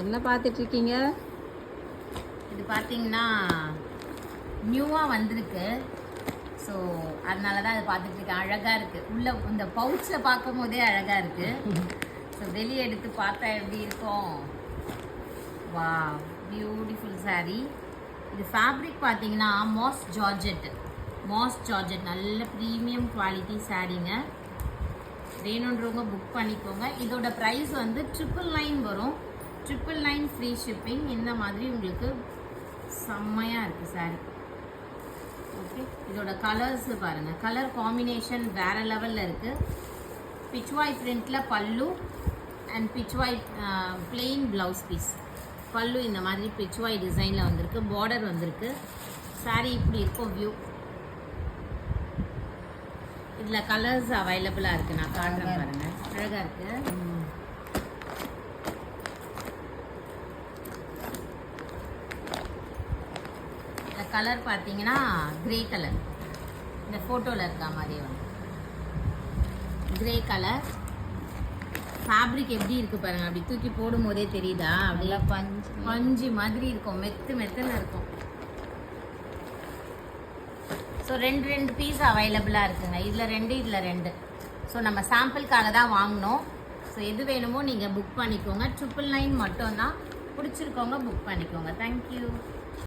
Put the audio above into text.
என்ன பார்த்துட்டு இருக்கீங்க? இது பார்த்தீங்கன்னா நியூவாக வந்திருக்கு. ஸோ அதனால தான் அதை பார்த்துட்டு இருக்கேன். அழகாக இருக்குது. உள்ள இந்த பவுச்சில் பார்க்கும் போதே அழகாக இருக்குது. ஸோ வெளியே எடுத்து பார்த்தா எப்படி இருக்கும்? வா, பியூட்டிஃபுல் சாரீ. இது ஃபேப்ரிக் பார்த்தீங்கன்னா மாஸ் ஜார்ஜெட் நல்ல ப்ரீமியம் குவாலிட்டி சாரீங்க. வேணுன்றவங்க புக் பண்ணிக்கோங்க. இதோட ப்ரைஸ் வந்து 999 வரும். 999 ஃப்ரீ ஷிப்பிங். இந்த மாதிரி உங்களுக்கு செம்மையாக இருக்குது சாரீ. ஓகே, இதோட கலர்ஸ் பாருங்கள். கலர் காம்பினேஷன் வேறு லெவலில் இருக்குது. பிச்வாய் பிரிண்டில் pallu and Pichwai plain blouse piece. Pallu இந்த மாதிரி பிச்வாய் டிசைனில் வந்திருக்கு. பார்டர் வந்திருக்கு. சாரீ இப்படி இருக்கும் வியூ. இதில் கலர்ஸ் அவைலபிளாக இருக்குது. நான் காட்டுறேன் பாருங்கள். அழகாக இருக்குது. இந்த கலர் பார்த்தீங்கன்னா கிரே கலர். இந்த ஃபோட்டோவில் இருக்கா மாதிரி வந்து கிரே கலர். ஃபேப்ரிக் எப்படி இருக்குது பாருங்கள். அப்படி தூக்கி போடும் போதே தெரியுதா? அப்படியே பஞ்சு மாதிரி இருக்கும். மெத்துன்னு இருக்கும். ஸோ ரெண்டு பீஸ் அவைலபிளாக இருக்குங்க. இதில் 2 ஸோ நம்ம சாம்பிளுக்காக தான் வாங்கினோம். ஸோ எது வேணுமோ நீங்கள் புக் பண்ணிக்கோங்க. 999 மட்டும்தான். பிடிச்சிருக்கவங்க புக் பண்ணிக்கோங்க. தேங்க்யூ.